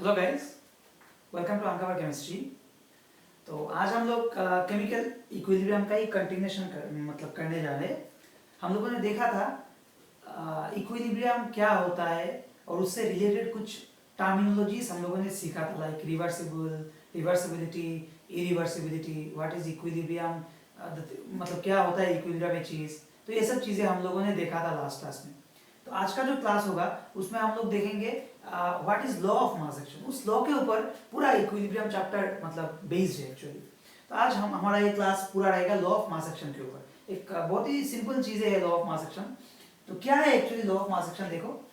Hello guys, welcome to Uncover Chemistry. तो आज हम लोग केमिकल इक्विलिब्रियम का ही कंटिन्यूशन करने जा रहे हैं। हम लोगों ने देखा था इक्विलिब्रियम क्या होता है और उससे रिलेटेड कुछ टर्मिनोलॉजीज हम लोगों ने सीखा था, like reversible, reversibility, irreversibility, what is equilibrium, मतलब क्या होता है इक्विलिब्रियम में चीज़। तो ये सब चीज़ें हम लोगों ने देखा था लास्ट क्लास में। तो आज का जो क्लास होगा उसमें हम लोग देखेंगे what is law of mass action. उस लॉ के ऊपर पूरा इक्विलिब्रियम चैप्टर मतलब बेस्ड है एक्चुअली। तो आज हमारा ये क्लास पूरा रहेगा लॉ ऑफ मास एक्शन के ऊपर। एक बहुत ही सिंपल चीज है लॉ ऑफ मास एक्शन। तो क्या है actually law of mass action? देखो,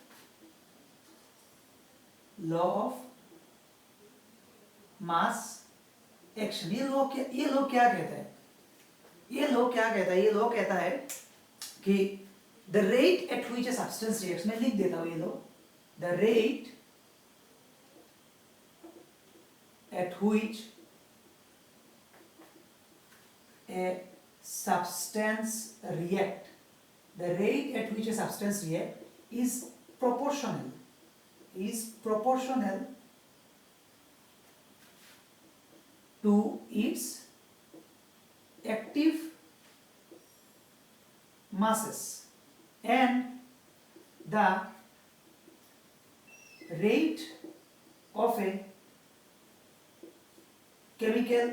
लॉ ऑफ मास एक्शन, ये लॉ क्या कहता है? ये लॉ कहता है कि the rate at which a substance reacts, मैं लिख देता हूं ये law, the rate at which a substance react, the rate at which a substance react is proportional to its active masses, and the rate of a chemical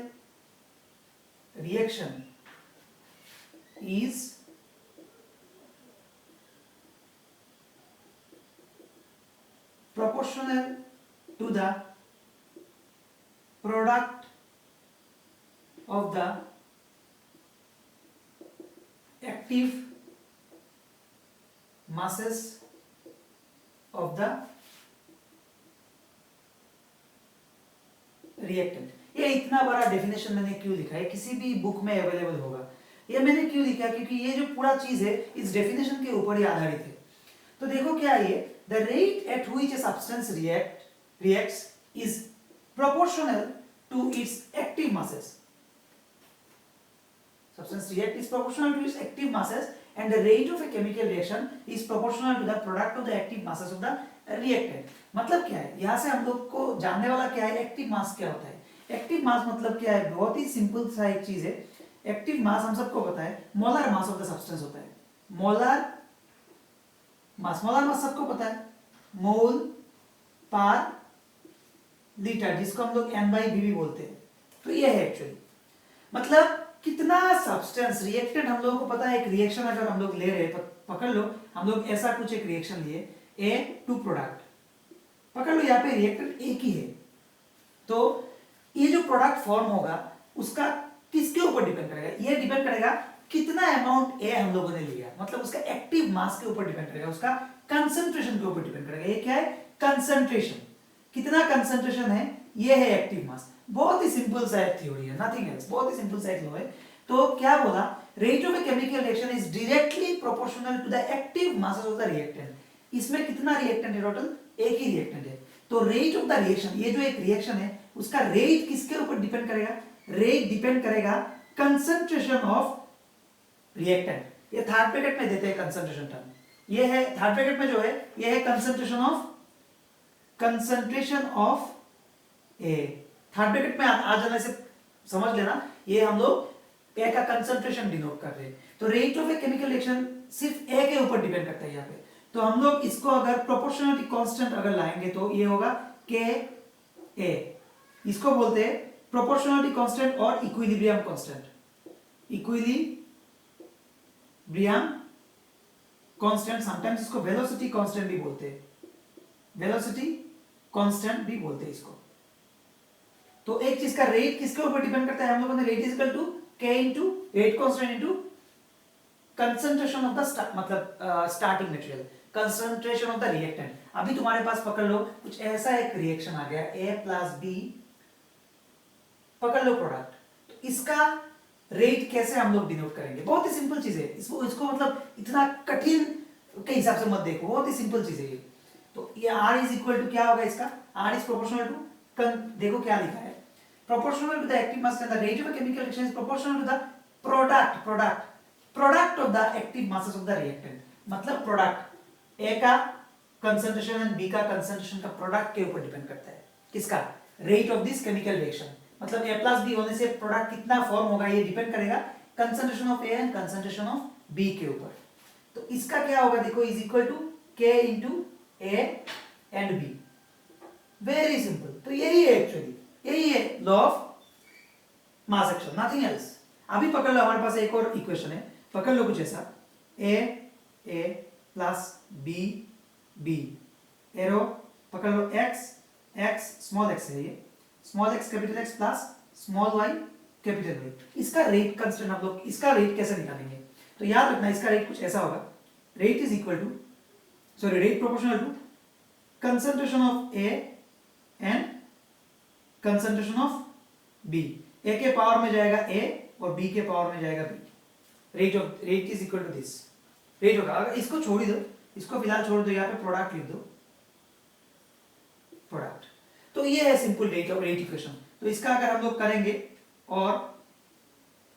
reaction is proportional to the product of the active masses of the reactant। ये इतना बड़ा definition मैंने क्यों लिखा है? किसी भी book में अवेलेबल होगा। ये मैंने क्यों लिखा? क्योंकि ये जो पूरा चीज है इस डेफिनेशन के ऊपर ही आधारित है। तो देखो क्या है ये, the rate at which a substance reacts is proportional to its active masses. Substance react is proportional to its active masses and the rate of a chemical reaction is proportional to the product of the active masses of the reactant। मतलब क्या है? यहाँ से हम लोग को जानने वाला क्या है, एक्टिव मास क्या होता है। एक्टिव मास मतलब क्या है? बहुत ही सिंपल सा एक चीज है। एक्टिव मास हम सबको पता है, molar mass of the substance होता है। मोलर मास सबको पता है, मोल पर लीटर, जिसको हम लोग N/V भी बोलते हैं। तो ये है एक्चुअली, मतलब कितना सब्सटेंस रिएक्टेंट हम लोगों को पता है। एक रिएक्शन अगर हम लोग ले रहे हैं, पकड़ लो हम लोग ऐसा कुछ एक रिएक्शन लिए, ए टू प्रोडक्ट, पकड़ लो यहाँ पे रिएक्टेंट एक ही है। तो ये जो प्रोडक्ट फॉर्म होगा उसका किसके ऊपर डिपेंड करेगा? ये डिपेंड करेगा कितना अमाउंट ए हम लोगों ने लिया, मतलब उसका एक्टिव मास के ऊपर डिपेंड करेगा, उसका कंसंट्रेशन के ऊपर डिपेंड करेगा। ये क्या है? कंसंट्रेशन। कितना कंसंट्रेशन है, ये है एक्टिव मास। बहुत ही सिंपल सा एक थ्योरी है, नथिंग एल्स, बहुत ही सिंपल सा एक लॉ है। तो क्या बोला, rate of a chemical reaction is directly proportional to the active masses of the reactant. इसमें कितना रिएक्टेंट है? टोटल एक ही रिएक्टेंट है। तो रेट ऑफ द रिएक्शन, ये जो एक रिएक्शन है उसका रेट किसके ऊपर डिपेंड करेगा? रेट डिपेंड करेगा कंसंट्रेशन ऑफ रिएक्टेंट। ये थर्ड ब्रैकेट में देते हैं कंसंट्रेशन टर्म, ये है थर्ड ब्रैकेट में जो है ये है concentration of A. Third bracket में आ जाने से समझ लेना, ये हम लोग ए का कंसंट्रेशन डिनोट कर रहे हैं। तो rate of a chemical reaction सिर्फ ए के ऊपर डिपेंड करता है यहाँ पे। तो हम लोग इसको अगर प्रोपोर्शनलिटी कांस्टेंट अगर लाएंगे तो ये होगा के ए, इसको बोलते हैं प्रोपोर्शनलिटी कांस्टेंट और equilibrium constant. Equilibrium constant, sometimes इसको वेलोसिटी कांस्टेंट भी बोलते हैं, वेलोसिटी कांस्टेंट भी बोलते हैं इसको। तो एक चीज का रेट किसके ऊपर डिपेंड करता है? हम लोगों ने rate is equal to K into rate constant into concentration of the मतलब starting material, concentration of the reactant. अभी तुम्हारे पास पकड़ लो कुछ ऐसा एक रिएक्शन आ गया, A प्लस बी, पकड़ लो प्रोडक्ट। तो इसका रेट कैसे हम लोग डिनोट करेंगे? बहुत ही सिंपल चीज है। इसको मतलब इतना कठिन के हिसाब से मत देखो, बहुत ही सिंपल चीज है ये। तो ये R इज इक्वल टू क्या होगा इसका? R इज प्रोपोर्शनल टू, देखो क्या लिखा है, proportional to the active mass and the rate of a chemical reaction is proportional to the product of the active masses of the reactant। मतलब product A का concentration and B का concentration का product के ऊपर depend करता है। किसका, rate of this chemical reaction, मतलब A प्लस बी होने से प्रोडक्ट कितना फॉर्म होगा ये डिपेंड करेगा concentration of A and concentration of B के ऊपर। तो इसका क्या होगा देखो, is equal to K into A and B, very simple. तो यही है एक्चुअली, यही है law of mass action, nothing else. अभी पकड़ लो, हमारे पास एक और इक्वेशन है, पकड़ लो कुछ ऐसा, A प्लस B एरो पकड़ लो, x स्मॉल x है, ये small x capital X plus small y capital Y। इसका रेट कांस्टेंट हम लोग, इसका रेट कैसे निकालेंगे, तो याद रखना इसका रेट कुछ ऐसा होगा, rate is equal to, sorry rate proportional to concentration of A and concentration of B। A के पावर में जाएगा A और B के पावर में जाएगा B। Rate is equal to this, rate होगा। अगर इसको छोड़ ही दो, इसको फिलहाल छोड़ दो, यहाँ पे प्रोडक्ट लिख दो, प्रोडक्ट। तो ये है सिंपल रेट इक्वेशन। तो इसका अगर हम लोग करेंगे और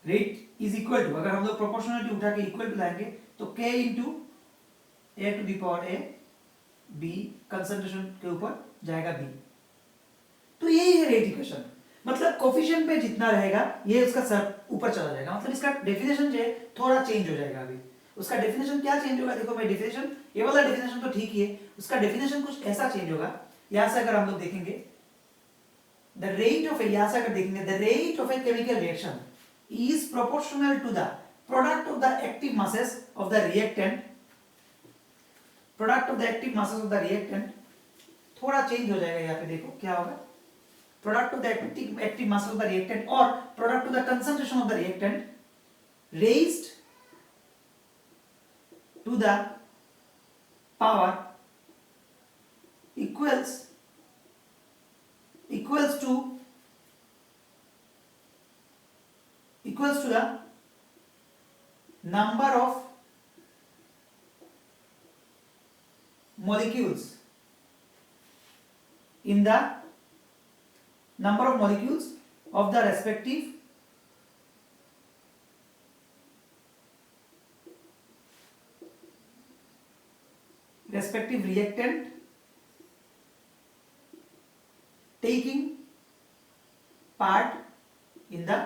रेट इज इक्वल टू, अगर हम लोग प्रोपोर्शनलिटी उठा के इक्वल टू लाएंगे तो K into A to the power A, B concentration के ऊपर जाएगा B। तो यही है रेट इक्वेशन, मतलब कोफिशिएंट पे जितना रहेगा ये उसका सर ऊपर चला जाएगा, मतलब इसका डेफिनेशन जो है थोड़ा चेंज हो जाएगा। अभी उसका डेफिनेशन क्या चेंज होगा, देखो मैं डेफिनेशन, ये वाला डेफिनेशन तो ठीक ही है, उसका डेफिनेशन कुछ ऐसा चेंज होगा। यहां से अगर हम लोग देखेंगे द रेट ऑफ ए, यहां से अगर देखेंगे the rate of a chemical reaction is proportional to the product of the active masses of the reactant, product of the active masses of the reactant, थोड़ा चेंज हो जाएगा। यहाँ पे देखो क्या होगा, product of the active mass of the reactant or product of the concentration of the reactant raised to the power equals to the number of molecules in the number of molecules of the respective reactant taking part in the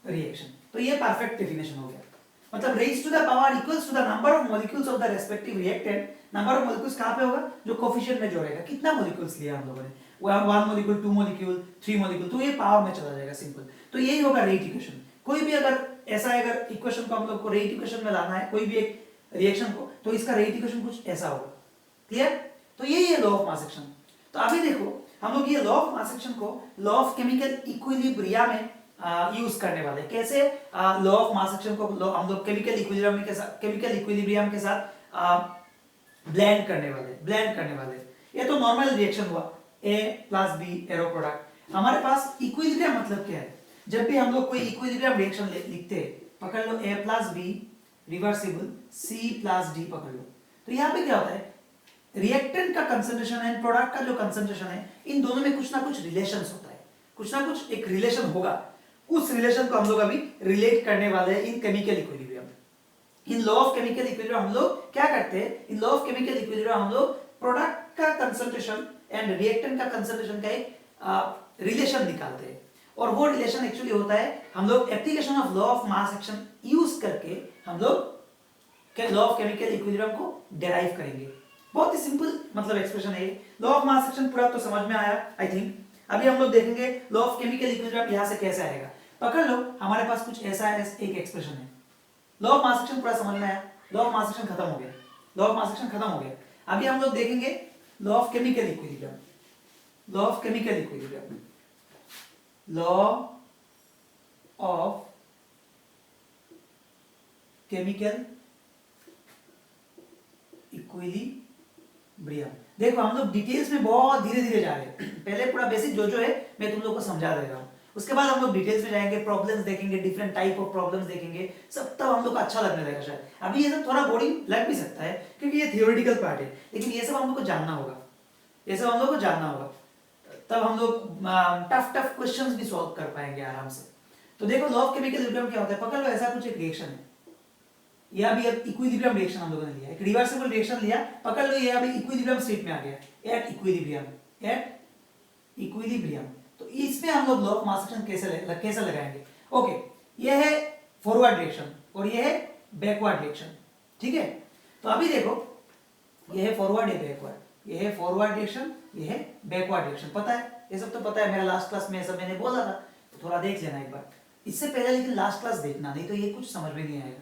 reaction। तो ये perfect definition हो गया, मतलब raise to the power equals to the number of molecules of the respective reactant. Number of molecules कहां पे होगा, जो coefficient में जोड़ेगा, कितना मॉलिक्यूल्स लिया हम लोगों ने, 1 मॉलिक्यूल, 2 मॉलिक्यूल, 3 मॉलिक्यूल, तो ये पावर में चला जाएगा, सिंपल। तो यही होगा रेट इक्वेशन। कोई भी अगर ऐसा, अगर इक्वेशन को हम लोग को रेट इक्वेशन में लाना है, कोई भी एक रिएक्शन को, तो इसका रेट इक्वेशन कुछ ऐसा होगा, क्लियर। तो यही है लॉ ऑफ मास एक्शन। तो अभी देखो हम लोग ये लॉ ऑफ मास एक्शन को लॉ ऑफ केमिकल इक्विलिब्रियम में यूज करने वाले, कैसे लॉ ऑफ मास एक्शन को हम लोग केमिकल इक्विलिब्रियम के साथ ब्लेंड करने वाले। ये तो नॉर्मल रिएक्शन हुआ, A plus B arrow product. हमारे पास इक्विलिब्रियम मतलब क्या है, जब भी हम लोग कोई इक्विलिब्रियम रिएक्शन लिखते हैं, पकड़ लो A plus B reversible C plus D पकड़ लो, तो यहाँ पे क्या होता है, रिएक्टेंट का कंसंट्रेशन एंड प्रोडक्ट का जो कंसंट्रेशन है, इन दोनों में कुछ ना कुछ रिलेशंस होता है, कुछ ना कुछ एक रिलेशन होगा। उस रिलेशन को हम लोग अभी रिलेट करने वाले हैं इन chemical equilibrium. In law of chemical equilibrium हम लोग क्या करते हैं, in law of chemical equilibrium हम लोग प्रोडक्ट का कंसंट्रेशन एंड रिएक्टेंट का कंसंट्रेशन का एक रिलेशन निकालते हैं, और वो रिलेशन एक्चुअली होता है, हम लोग application of law of mass action use करके हम लोग लॉ ऑफ केमिकल इक्विलिब्रियम को डेराइव करेंगे। बहुत ही सिंपल मतलब एक्सप्रेशन है। लॉ ऑफ मास एक्शन पूरा तो समझ में आया आई थिंक। अभी हम लोग देखेंगे लॉ ऑफ केमिकल इक्विलिब्रियम यहां से कैसे आएगा। पकड़ लो, हमारे पास कुछ ऐसा एक एक्सप्रेशन है। लॉ ऑफ मास एक्शन पूरा समझ में आया, लॉ ऑफ मास एक्शन खत्म हो गया, लॉ ऑफ मास एक्शन खत्म हो गया। अभी हम लोग देखेंगे law of chemical equilibrium, law of chemical equilibrium, law of chemical equilibrium. देखो हम लोग डिटेल्स में बहुत धीरे धीरे जा रहे हैं, पहले पूरा बेसिक जो है मैं तुम लोग को समझा दे रहा हूं, उसके बाद हम लोग डिटेल्स में जाएंगे, प्रॉब्लम्स देखेंगे, डिफरेंट टाइप ऑफ प्रॉब्लम्स देखेंगे, सब तब हम लोग को अच्छा लगने लगेगा शायद। अभी ये सब थोड़ा बोरिंग लग भी सकता है क्योंकि ये थियोरेटिकल पार्ट है, लेकिन ये सब हम लोग को जानना होगा, ये सब हम लोग को जानना होगा, तब हम लोग टफ क्वेश्चंस भी सॉल्व कर पाएंगे आराम से। तो देखो लॉ ऑफ केमिकल इक्विलिब्रियम क्या होता है, पकड़ लो ऐसा कुछ एक रिएक्शन है, यह अभी इक्विलिब्रियम रिएक्शन हम लोगों ने लिया, एक रिवर्सिबल रिएक्शन लिया, पकड़ लो ये अभी इक्विलिब्रियम स्टेट में आ गया, एट इक्विलिब्रियम। तो इसमें हम लोग लॉ ऑफ मास एक्शन कैसे लगाएंगे? ओके, ये है फॉरवर्ड रिएक्शन और ये है बैकवर्ड रिएक्शन, ठीक है। तो अभी देखो ये है फॉरवर्ड, ये बैकवर्ड, ये है फॉरवर्ड रिएक्शन, ये है बैकवर्ड रिएक्शन, पता है ये सब तो पता है, मेरा लास्ट क्लास में सब मैंने बोला था, तो थोड़ा देख लेना एक बार इससे पहले, लेकिन लास्ट क्लास देखना, नहीं तो ये कुछ समझ में नहीं आएगा,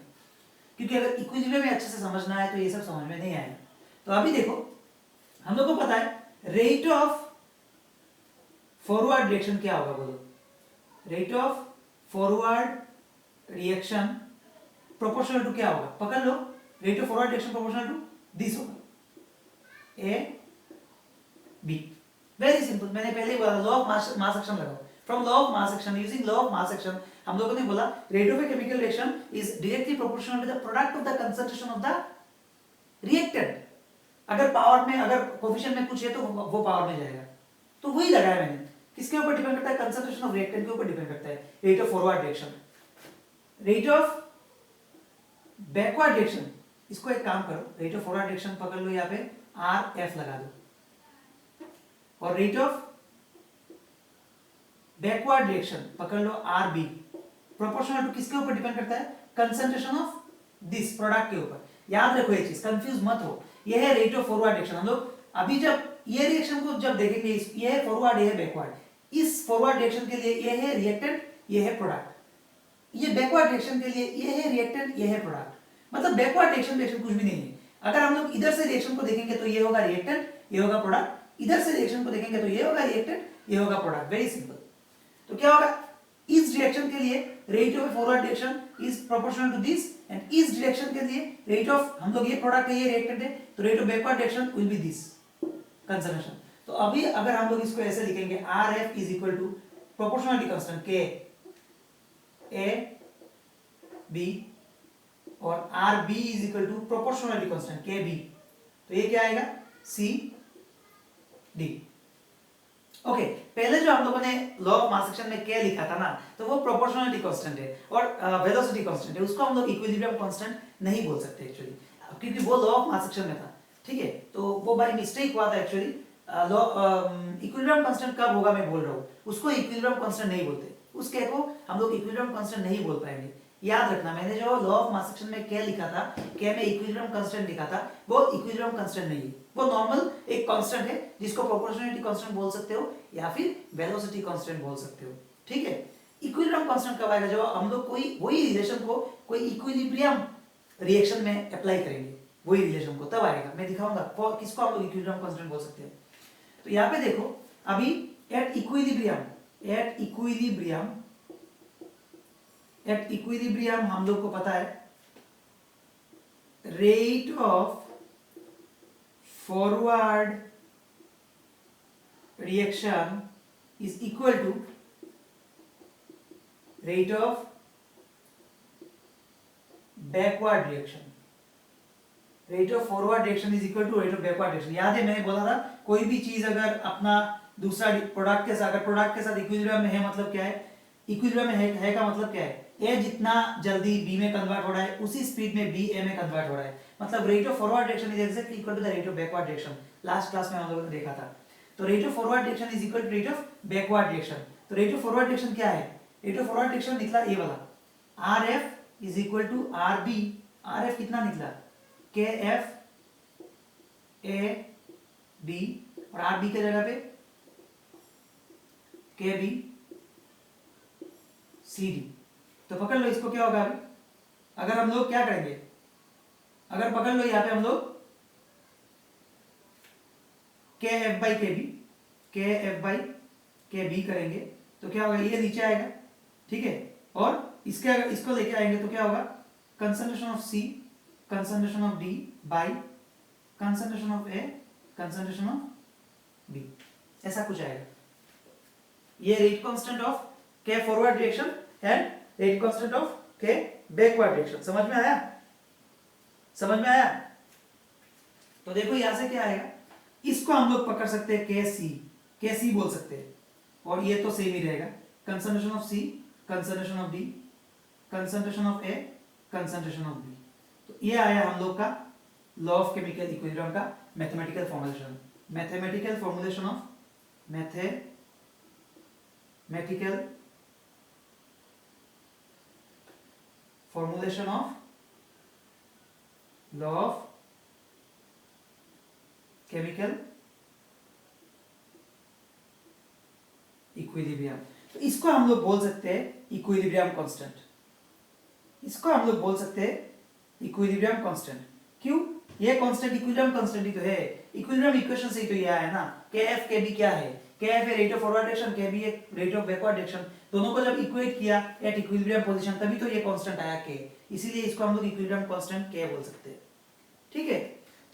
क्योंकि अगर इक्विलिब्रियम में अच्छे से समझना है तो ये सब समझ में नहीं आएगा। तो अभी देखो हम लोग को पता है रेट ऑफ फॉरवर्ड रिएक्शन क्या होगा, बोलो। Rate of forward reaction proportional to क्या होगा, पकड़ लो, rate of forward reaction proportional to this होगा, ए बी, वेरी सिंपल, मैंने पहले ही बोला, लॉ ऑफ मास एक्शन लगाओ, from law of mass action, using law of mass action हम लोगों ने बोला rate of a chemical reaction is directly proportional to the product of the concentration of the reactant. अगर power में, अगर coefficient में कुछ है तो वो पावर में जाएगा, तो वही लगाया मैंने। किसके ऊपर डिपेंड करता है? कंसंट्रेशन ऑफ रिएक्टेंट के ऊपर डिपेंड करता है rate of forward reaction. Rate of backward reaction, इसको एक काम करो, रेट ऑफ फॉरवर्ड रिएक्शन पकड़ लो, यहाँ पे आर एफ लगा दो, और रेट ऑफ बैकवर्ड रिएक्शन पकड़ लो आर बी, प्रोपोर्शनल टू किसके ऊपर डिपेंड करता है? कंसंट्रेशन ऑफ दिस प्रोडक्ट के ऊपर। याद रखो ये चीज, कंफ्यूज मत हो, ये है रेट ऑफ फॉरवर्ड रिएक्शन। हम लोग अभी जब ये रिएक्शन को जब देखेंगे, ये है फॉरवर्ड, ये है बैकवर्ड, इस फॉरवर्ड रिएक्शन के लिए ये है रिएक्टेंट, ये है प्रोडक्ट, ये बैकवर्ड रिएक्शन के लिए ये है रिएक्टेंट, ये है प्रोडक्ट, मतलब बैकवर्ड रिएक्शन कुछ भी नहीं है। अगर हम लोग इधर से रिएक्शन को देखेंगे तो ये होगा रिएक्टेंट, ये होगा प्रोडक्ट, इधर से रिएक्शन को देखेंगे तो ये होगा रिएक्टेंट, ये होगा प्रोडक्ट, वेरी सिंपल। तो क्या होगा, इस रिएक्शन के लिए rate of forward reaction is proportional to this, and इस रिएक्शन के लिए रेट ऑफ, हम लोग ये प्रोडक्ट है, ये रिएक्टेंट है, तो rate of backward reaction will be this concentration. तो अभी अगर हम लोग इसको ऐसे लिखेंगे, R F is equal to proportionality constant K A B, और R B is equal to proportionality constant K B, तो ये क्या आएगा? C D. ओके, पहले जो हम लोगों ने लॉ ऑफ मास एक्शन में क्या लिखा था ना, तो वो प्रोपोर्शनलिटी कांस्टेंट है और वेलोसिटी कांस्टेंट है, उसको हम लोग इक्विलिब्रियम कांस्टेंट नहीं बोल सकते एक्चुअली, क्योंकि वो लॉ ऑफ मास एक्शन में था, ठीक है। तो वो बाय मिस्टेक हुआ था एक्चुअली। लॉ इक्विलिब्रियम कांस्टेंट कब होगा मैं बोल रहा हूँ, उसको इक्विलिब्रियम कांस्टेंट नहीं बोलते, उस के को हम लोग इक्विलिब्रियम कांस्टेंट नहीं बोल पाएंगे। याद रखना, मैंने जो लॉ ऑफ मास एक्शन में क्या लिखा था, क्या में इक्विलिब्रियम कांस्टेंट लिखा था, वो इक्विलिब्रियम कांस्टेंट नहीं है, वो नॉर्मल एक कांस्टेंट है जिसको प्रोपोर्शनलिटी कांस्टेंट बोल सकते हो या फिर वेलोसिटी कांस्टेंट बोल सकते हो, ठीक है। इक्विलिब्रियम कांस्टेंट कब आएगा? जब हम लोग कोई वही रिलेशन को कोई इक्विलिब्रियम रिएक्शन में अप्लाई करेंगे, वही रिलेशन को, तब आएगा। मैं दिखाऊंगा किसको हम लोग इक्विलिब्रियम कांस्टेंट बोल सकते हैं। तो यहाँ पे देखो, अभी एट इक्विलिब्रियम हम लोग को पता है rate of forward reaction is equal to rate of backward reaction. Rate of forward reaction is equal to rate of backward reaction. याद है मैंने बोला था, कोई भी चीज अगर अपना दूसरा प्रोडक्ट के साथ, अगर प्रोडक्ट के साथ इक्विलिब्रियम में है, मतलब क्या है? इक्विलिब्रियम में है का मतलब क्या है? ए जितना जल्दी बी में कन्वर्ट हो रहा है, उसी स्पीड में बी ए में कन्वर्ट हो रहा है, मतलब rate of forward reaction is exactly equal to the rate of backward reaction. Last class में हम लोगों ने देखा था। तो rate of forward reaction is equal to rate of backward reaction. तो रेट ऑफ फॉरवर्ड रिएक्शन क्या है? रेट ऑफ फॉरवर्ड रिएक्शन निकला ये वाला, R F is equal to R B. R F कितना निकला? के एफ ए बी, और R B के जगह पे के बी सी डी। तो पकड़ लो इसको, क्या होगा अभी अगर हम लोग क्या करेंगे, अगर पकड़ लो यहां पे हम लोग के एफ बाई के बी करेंगे तो क्या होगा? ये नीचे आएगा, ठीक है। और इसके अगर इसको लेके आएंगे तो क्या होगा? Concentration of C, concentration of D by concentration of A, concentration of B, ऐसा कुछ आएगा। ये rate constant of K forward reaction and rate constant of K backward reaction. समझ में आया? समझ में आया? तो देखो यहां से क्या आएगा, इसको हम लोग पकड़ सकते हैं के सी बोल सकते हैं, और ये तो सेम ही रहेगा। Concentration of C, concentration of D, concentration of A, concentration of B, तो ये आया हम लोग का लॉ ऑफ केमिकल इक्विलिब्रियम का mathematical formulation, mathematical formulation of mathematical formulation of law of chemical equilibrium. तो इसको हम लोग बोल सकते हैं इक्विलिब्रियम कांस्टेंट, इसको हम लोग बोल सकते हैं इक्विलिब्रियम कांस्टेंट। क्यों? ये कांस्टेंट इक्विलिब्रियम कांस्टेंट ही तो है, इक्विलिब्रियम इक्वेशन से ही तो ये आया ना। Kf Kb क्या है? Kf है rate of forward direction, Kb है रेट ऑफ बैकवर्ड डायरेक्शन, दोनों को जब इक्वेट किया एट इक्विलिब्रियम पोजीशन तभी तो ये कांस्टेंट आया K, इसीलिए इसको हम लोग इक्विलिब्रियम कांस्टेंट K बोल सकते हैं। ठीक है,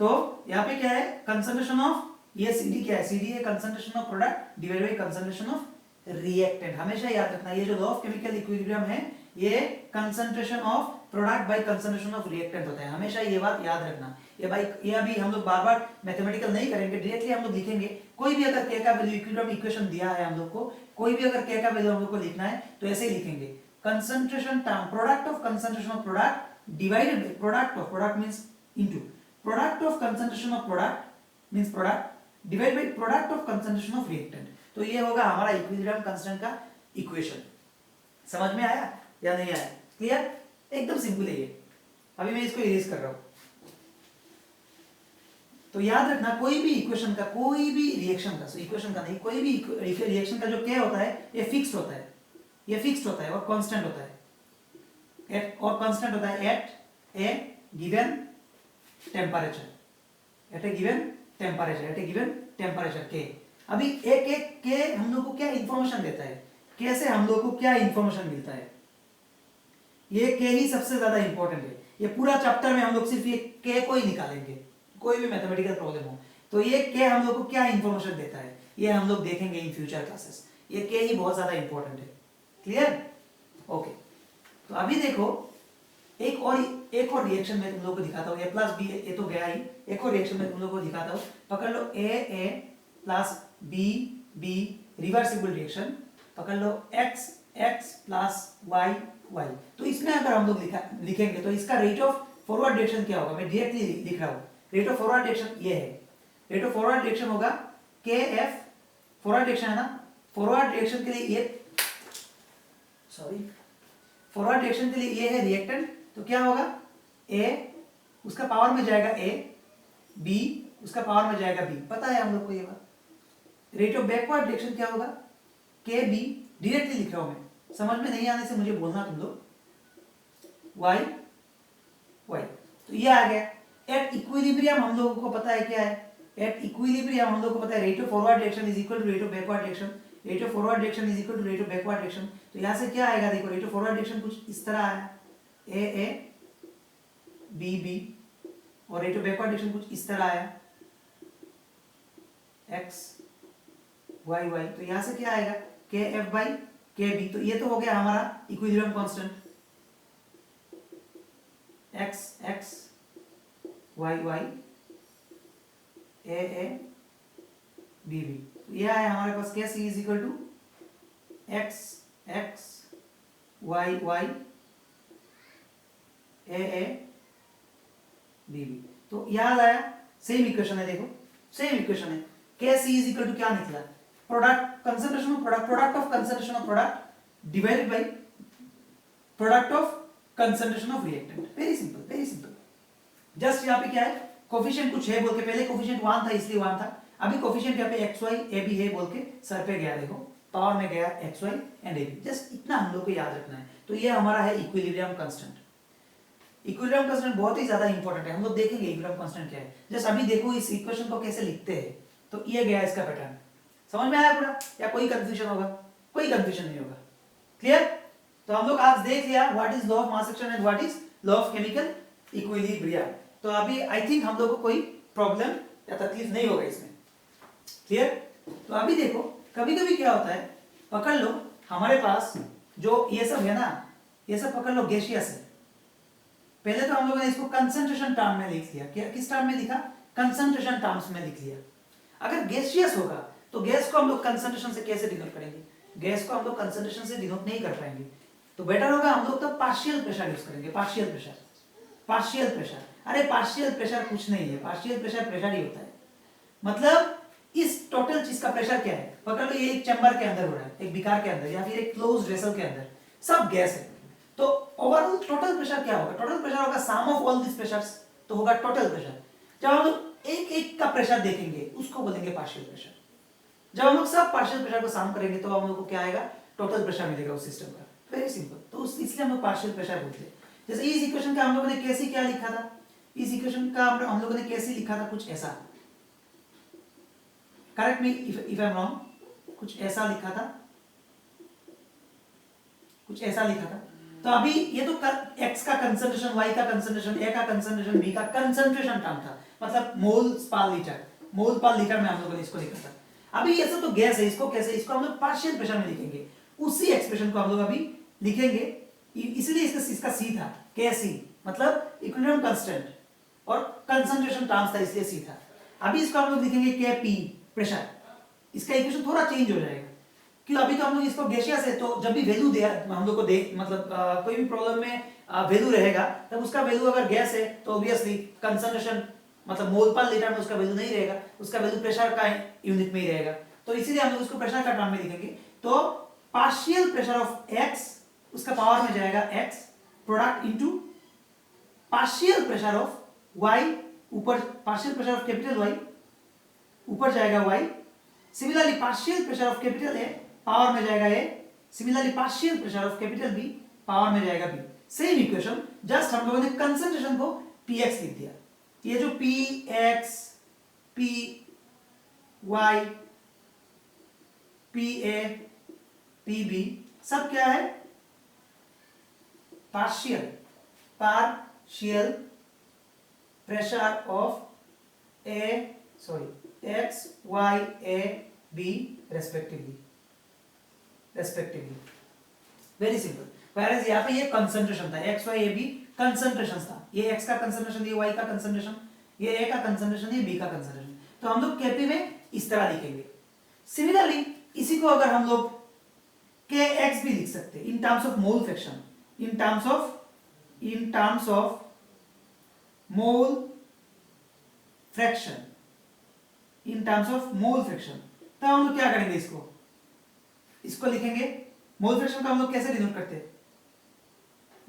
तो यहाँ पे क्या है, कंसंट्रेशन ऑफ, ये CD क्या है, CD है concentration of product divided bye concentration of reactant. हमेशा याद रखना ये जो लॉ ऑफ केमिकल इक्विलिब्रियम है ये concentration of product by concentration of reactant होता है, हमेशा ये बात याद रखना। ये अभी हम लोग बार बार मैथमेटिकल नहीं करेंगे, डायरेक्टली हम लोग लिखेंगे। कोई भी अगर K का वैल्यू इक्विलिब्रियम इक्वेशन दिया है हम लोग को, कोई भी अगर K का वैल्यू हम लोग को लिखना है तो ऐसे ही लिखेंगे, concentration term product of concentration of product divided by product means into product of concentration of product means product divide by product of concentration of reactant. तो ये होगा हमारा इक्विलिब्रियम कांस्टेंट का इक्वेशन। समझ में आया या नहीं आया? क्लियर? एकदम सिंपल है ये। अभी मैं इसको इरेज कर रहा हूं। तो याद रखना कोई भी इक्वेशन का, कोई भी रिएक्शन का, इक्वेशन का नहीं, कोई भी रिएक्शन का जो K होता है ये फिक्स्ड होता है, ये फिक्स्ड होता है और कांस्टेंट होता है, और कांस्टेंट होता है एट ए गिवन टेम्परेचर, एट ए गिवन टेम्परेचर, एट ए गिवन टेम्परेचर K। अभी एक K हम लोग को क्या इंफॉर्मेशन देता है, कैसे हम लोग को क्या इंफॉर्मेशन मिलता है, ये K ही सबसे ज्यादा इंपॉर्टेंट है। ये पूरा चैप्टर में हम लोग सिर्फ ये K को ही निकालेंगे, कोई भी मैथमेटिकल प्रॉब्लम हो तो ये K हम लोग को क्या इंफॉर्मेशन देता है ये हम लोग देखेंगे इन फ्यूचर क्लासेस। ये K ही बहुत ज्यादा इंपॉर्टेंट है। क्लियर? ओके, तो अभी देखो एक और रिएक्शन में तुम लोग को दिखाता हूँ, ए प्लस बी, ये तो गया ही, एक और रिएक्शन में तुम लोग को दिखाता हूँ। पकड़ लो ए प्लस बी रिवर्सिबल रिएक्शन, पकड़ लो x प्लस y। तो इसमें अगर हम लोग लिखेंगे तो इसका रेट ऑफ फॉरवर्ड डायरेक्शन क्या होगा, मैं डायरेक्टली लिख रहा हूँ। रेट ऑफ फॉरवर्ड डायरेक्शन ये है, रेट ऑफ फॉरवर्ड डायरेक्शन होगा kf, फॉरवर्ड डायरेक्शन है ना, फॉरवर्ड डायरेक्शन के लिए ये, फॉरवर्ड डायरेक्शन के लिए ये है रिएक्टेंट, तो क्या होगा, a उसका पावर में जाएगा a, b उसका पावर में जाएगा b, पता है हम लोग को ये बात। रेट ऑफ बैकवर्ड डायरेक्शन क्या होगा, kb, डायरेक्टली लिख रहा हूं मैं, समझ में नहीं आने से मुझे बोलना तुम लोग, y, तो ये आ गया। एट इक्विलिब्रियम हम लोगों को पता है क्या है, एट इक्विलिब्रियम हम लोगों को पता है rate of forward direction is equal to rate of backward direction, rate of forward direction is equal to rate of backward direction. तो यहां से क्या आएगा, देखो रेट ऑफ फॉरवर्ड डायरेक्शन कुछ इस तरह आया, ए बी, और रेट ऑफ बैकवर्ड डायरेक्शन कुछ इस तरह आया, x y। तो यहां से क्या आएगा, kf बाई kb। तो ये तो हो गया हमारा equilibrium constant, x y a b। तो ये आया हमारे पास क्या, c is equal to x y a b। तो याद आया, सेम इक्वेशन है, देखो सेम इक्वेशन है। k c is equal to क्या निकला, product concentration of product of concentration of product divided by product of concentration of reactant. Very simple. Just यहाँ पे क्या है, कोफिशिएंट कुछ है बोल के, पहले कोफिशिएंट 1 था इसलिए 1 था, अभी कोफिशिएंट यहाँ पे xy ab है बोल के सर पे गया, देखो पावर में गया xy एंड ab, जस्ट इतना हम लोग को याद रखना है। तो ये हमारा है इक्विलिब्रियम कांस्टेंट। इक्विलिब्रियम कांस्टेंट बहुत ही ज्यादा इंपॉर्टेंट है, हम लोग देखेंगे इक्विलिब्रियम कांस्टेंट क्या है। जस्ट अभी देखो इस इक्वेशन को कैसे लिखते हैं, तो ये गया इसका पैटर्न, समझ में आया पूरा, या कोई कंफ्यूजन होगा? कोई कंफ्यूजन नहीं होगा। क्लियर? तो हम लोग आज देख लिया what is law of mass action and what is law of chemical equilibrium. तो अभी आई थिंक हम लोग को कोई प्रॉब्लम या तकलीफ नहीं होगा इसमें। क्लियर? तो अभी देखो कभी कभी क्या होता है, पकड़ लो हमारे पास जो ये सब है ना, ये सब पकड़ लो गैसियस है। पहले तो हम लोगों ने इसको कंसंट्रेशन टर्म में लिख लिया, क्या किस टर्म में लिखा, कंसंट्रेशन टर्म्स में लिख लिया। अगर गैसियस होगा तो गैस को हम लोग कंसंट्रेशन से कैसे डिनोट करेंगे, गैस को हम लोग कंसंट्रेशन से डिनोट नहीं कर पाएंगे, तो बेटर होगा हम लोग तो पार्शियल प्रेशर यूज करेंगे। Partial partial pressure. अरे पार्शियल प्रेशर कुछ नहीं है, पार्शियल प्रेशर ही होता है। मतलब इस टोटल चीज का प्रेशर क्या है, पकड़ लो ये एक चैम्बर के अंदर हो रहा है, एक बिकार के अंदर या फिर एक क्लोज्ड वेसल के अंदर, सब गैस है। तो ओवरऑल टोटल प्रेशर क्या होगा, टोटल प्रेशर होगा सम ऑफ ऑल दिस प्रेशर्स, तो होगा टोटल प्रेशर। जब हम लोग एक एक का प्रेशर देखेंगे उसको बोलेंगे पार्शियल प्रेशर। जब हम लोग सब पार्शियल प्रेशर को सम करेंगे तो हम लोग को क्या आएगा, टोटल प्रेशर मिलेगा उस सिस्टम का। Very simple. तो इसलिए हम लोग पार्शियल प्रेशर बोलते हैं। जैसे इस इक्वेशन का हम लोगों ने कैसे क्या लिखा था, इस इक्वेशन का हम लोगों ने कैसे लिखा था, कुछ ऐसा, correct me if I am wrong, कुछ ऐसा लिखा था, कुछ ऐसा लिखा था। तो अभी ये तो x का कंसंट्रेशन, y का कंसंट्रेशन, a का कंसंट्रेशन, b का कंसंट्रेशन टर्म था, मतलब मोल्स पर लीटर, मोल पर लीटर में हम लोगों ने इसको लिखा था। अभी ऐसा तो गैस है, इसको कैसे, इसको हम लोग पार्शियल प्रेशर में लिखेंगे, उसी एक्सप्रेशन को हम लोग अभी लिखेंगे। इसलिए इसका c था, Kc, मतलब इक्विलिब्रियम कांस्टेंट और कंसंट्रेशन टर्म्स था इसलिए c था। अभी इसको हम लोग लिखेंगे Kp प्रेशर। इसका इक्वेशन थोड़ा चेंज हो जाएगा, क्यों, अभी तो हम लोग इसको गैसियस है, तो जब भी वैल्यू दे हम लोग को दे, मतलब कोई भी प्रॉब्लम में वैल्यू रहेगा, तब उसका वैल्यू अगर गैस है तो ऑब्वियसली कंसंट्रेशन मतलब मोल पर लीटर में उसका वैल्यू नहीं रहेगा, उसका वैल्यू प्रेशर का यूनिट में ही रहेगा। तो इसीलिए हम लोग उसको प्रेशर का टर्म में लिखेंगे। तो पार्शियल प्रेशर ऑफ x, उसका पावर में जाएगा x product into partial pressure of y, ऊपर partial pressure of capital Y ऊपर जाएगा y, similarly partial pressure of capital A power में जाएगा A, similarly partial pressure of capital B power में जाएगा B। सेम इक्वेशन, जस्ट हम लोगों ने कंसंट्रेशन को px लिख दिया। ये जो px, py, pa, pb सब क्या है, partial pressure of x, y, a, b respectively. Very simple. whereas यहाँ पे ये कंसंट्रेशन था, x, y, a, b concentration था, ये x का कंसंट्रेशन, ये y का कंसंट्रेशन, ये a का कंसंट्रेशन, ये b का कंसंट्रेशन। तो हम लोग Kp में इस तरह लिखेंगे। सिमिलरली इसी को अगर हम लोग Kx भी लिख सकते हैं in terms of mole fraction, in terms of mole fraction, in terms of mole fraction. तो हम लोग क्या करेंगे, इसको लिखेंगे। मोल फ्रैक्शन का हम लोग कैसे डिनोट करते हैं,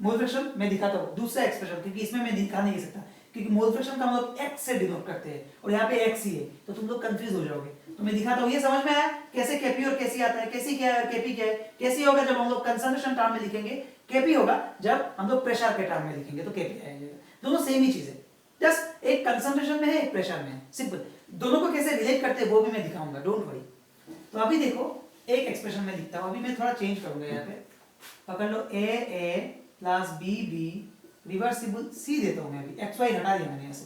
मोल फ्रैक्शन मैं दिखाता हूं दूसरा एक्सप्रेशन, क्योंकि इसमें मैं दिखा नहीं सकता, क्योंकि मोल फ्रैक्शन का हम लोग x से डिनोट करते हैं और यहाँ पे x ही है, तो तुम लोग कंफ्यूज हो जाओगे। तो मैं दिखाता हूं, ये समझ में आया कैसे Kp और Kc आता है, Kc क्या है और Kp क्या है। Kc होगा जब हम लोग कंसंट्रेशन टर्म में लिखेंगे, Kp होगा जब हम लोग प्रेशर के टर्म में लिखेंगे, तो Kp आएगा। दोनों सेम ही चीज है, जस्ट एक कंसंट्रेशन में है, एक प्रेशर में है, सिंपल। दोनों को कैसे रिलेट करते हैं वो भी मैं दिखाऊंगा, डोंट वरी। तो अभी देखो एक एक्सप्रेशन में लिखता हूं, अभी मैं थोड़ा चेंज करूंगा, यहाँ पे पकड़ लो a plus b reversible c देता हूं मैं, अभी xy हटा दिया मैंने ऐसे।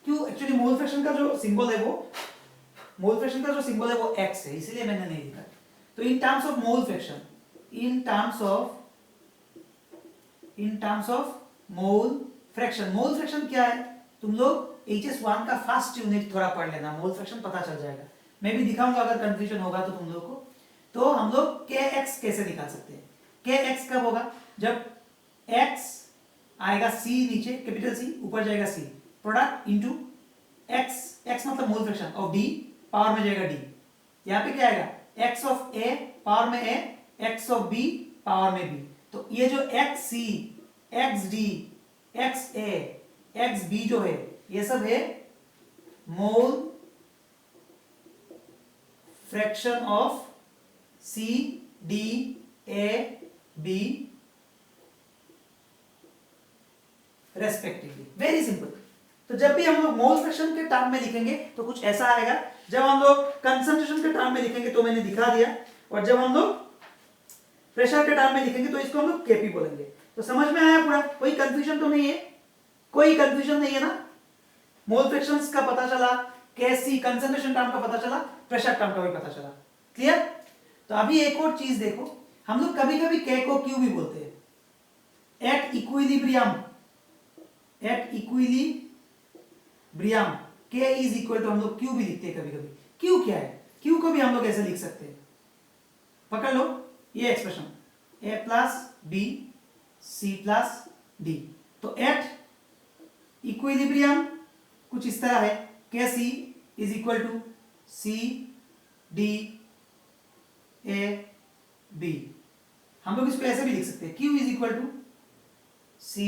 क्यों, एक्चुअली मोल फ्रैक्शन का जो सिंबल है वो x है, इसलिए मैंने नहीं लिखा। तो in terms of mole fraction, in terms of mole fraction क्या है, तुम लोग HS1 का फर्स्ट यूनिट थोड़ा पढ़ लेना, मोल फ्रैक्शन पता चल जाएगा। मैं भी दिखाऊंगा अगर कंफ्यूजन होगा तो तुम लोग को। तो हम लोग Kx कैसे निकाल सकते हैं, Kx कब होगा, जब x आएगा c नीचे, कैपिटल C ऊपर जाएगा c, प्रोडक्ट इनटू x मतलब mole fraction of d power में जाएगा d। यहाँ पे क्या आएगा, x ऑफ a पावर में a, x of b power में b। तो ये जो xc, xd, xa, xb जो है, ये सब है mole fraction of c, d, a, b respectively. Very simple. तो जब भी हम लोग मोल फ्रैक्शन के टर्म में लिखेंगे तो कुछ ऐसा आएगा, जब हम लोग कंसंट्रेशन के टर्म में लिखेंगे तो मैंने दिखा दिया, और जब हम लोग प्रेशर के टर्म में लिखेंगे तो इसको हम लोग Kp बोलेंगे। तो समझ में आया पूरा, कोई कंफ्यूजन तो नहीं है, कोई कंफ्यूजन नहीं है ना। मोल फ्रैक्शंस का पता चला, Kc कंसंट्रेशन टर्म का पता चला, प्रेशर टर्म का भी पता चला, क्लियर। तो अभी एक और चीज देखो, हम लोग कभी कभी K को Q भी बोलते हैं, at equilibrium, K is equal to हम लोग Q भी लिखते हैं कभी कभी। Q क्या है, Q को भी हम लोग ऐसे लिख सकते हैं, पकड़ लो ये expression, a plus b c plus d। तो एट इक्विलिब्रियम कुछ इस तरह है, K C is equal to C D A B. हम लोग इसको ऐसे भी लिख सकते हैं, Q is equal to C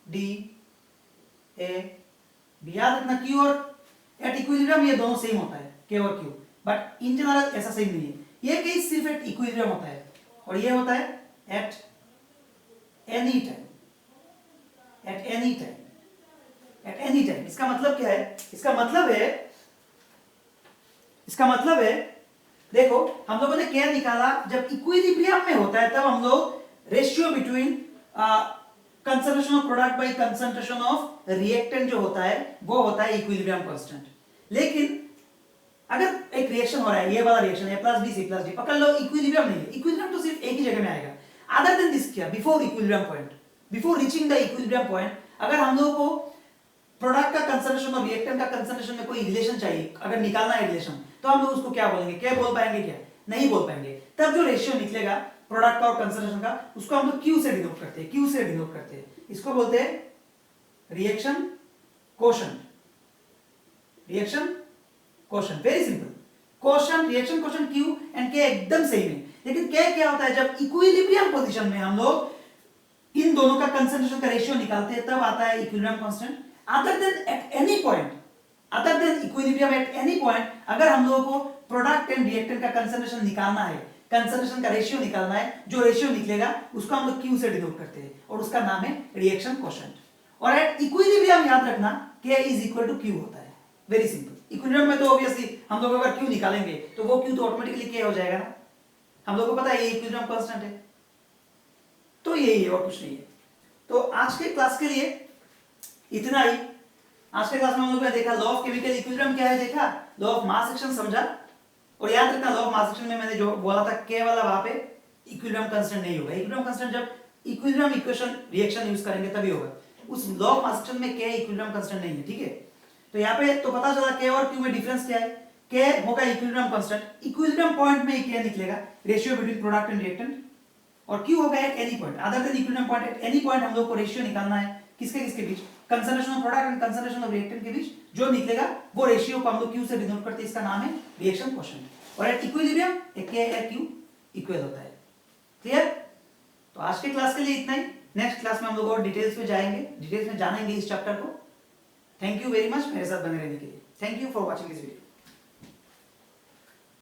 D A B. याद रखना Q और एट इक्विलिब्रियम ये दोनों सेम होता है, K और Q, बट इन जनरल ऐसा सेम नहीं है। ये केस सिर्फ एट इक्विलिब्रियम होता है और ये होता है at any time, at any time, at any time. इसका मतलब क्या है? इसका मतलब है देखो, हम लोगों ने क्या निकाला, जब इक्विलिब्रियम में होता है तब हम लोग ratio between concentration of product by concentration of reactant जो होता है वो होता है इक्विलिब्रियम कांस्टेंट। लेकिन अगर एक रिएक्शन हो रहा है, ये वाला रिएक्शन है plus B C plus D, पकड़ लो इक्विलिब्रियम नहीं है, इक्विलिब्रियम तो सिर्फ एक ही जगह में आएगा। अदर देन दिस क्या, before equilibrium point, before reaching the equilibrium point, अगर हम लोगों को प्रोडक्ट का कंसंट्रेशन और रिएक्टेंट का कंसंट्रेशन में कोई रिलेशन चाहिए, अगर निकालना है रिलेशन, तो हम लोग उसको क्या बोलेंगे? क्या बोल पाएंगे? क्या नहीं बोल पाएंगे। तब जो रेशियो निकलेगा प्रोडक्ट का और कंसंट्रेशन का, उसको हम लोग Q से डिनोट करते हैं, Q से डिनोट करते हैं। इसको बोलते हैं reaction quotient, reaction quotient. Very simple, quotient, reaction quotient Q and K एकदम सेम है। लेकिन क्या होता है, जब इक्विलिब्रियम पोजीशन में हम लोग इन दोनों का कंसंट्रेशन का रेशियो निकालते हैं तब आता है equilibrium constant. Other than eight any point, other than equilibrium at any point, अगर हम लोगों को प्रोडक्ट एंड रिएक्टेंट का कंसंट्रेशन निकालना है, कंसंट्रेशन का रेशियो निकालना है, जो रेशियो निकलेगा उसको हम लोग Q से डिनोट करते हैं और उसका नाम है रिएक्शन कोशेंट। और एट इक्विलिब्रियम याद रखना K is equal to Q होता है। Very simple. इक्विलिब्रियम में तो ऑब्वियसली हम लोग अगर Q निकालेंगे तो वो Q तो ऑटोमेटिकली K हो जाएगा ना, हम लोग को पता है ये इक्विलिब्रियम कांस्टेंट है। तो यही है और कुछ नहीं है। तो आज के क्लास के लिए इतना ही। आज के क्लास में हम लोगों ने देखा लॉ ऑफ केमिकल इक्विलिब्रियम क्या है, देखा लॉ ऑफ मास एक्शन समझा। और याद रखना लॉ ऑफ मास एक्शन में मैंने जो बोला था K वाला वहां पे इक्विलिब्रियम कांस्टेंट नहीं होगा। इक्विलिब्रियम कांस्टेंट जब इक्विलिब्रियम इक्वेशन रिएक्शन यूज करेंगे तभी होगा। उस लॉ ऑफ मास एक्शन में K इक्विलिब्रियम कांस्टेंट नहीं है, ठीक है। तो यहाँ पे तो पता चला K और Q में डिफरेंस क्या है। K होगा इक्विलिब्रियम कांस्टेंट, इक्विलिब्रियम पॉइंट में K निकलेगा, ratio between product and reactant. और Q होगा at any point, other than equilibrium point. At any point हम लोग को रेशियो निकालना है किसके बीच, concentration of product and concentration of reactant के बीच। जो निकलेगा वो रेशियो को हम लोग Q से डिनोट करते हैं, इसका नाम है रिएक्शन कोशेंट। और एट इक्विलिब्रियम K और Q इक्वल होता है। क्लियर? तो आज के क्लास के लिए इतना ही। नेक्स्ट क्लास में हम लोग और डिटेल्स में जाएंगे, डिटेल्स में जानेंगे इस चैप्टर को। थैंक यू वेरी मच मेरे साथ बने रहने के लिए। Thank you for watching this video.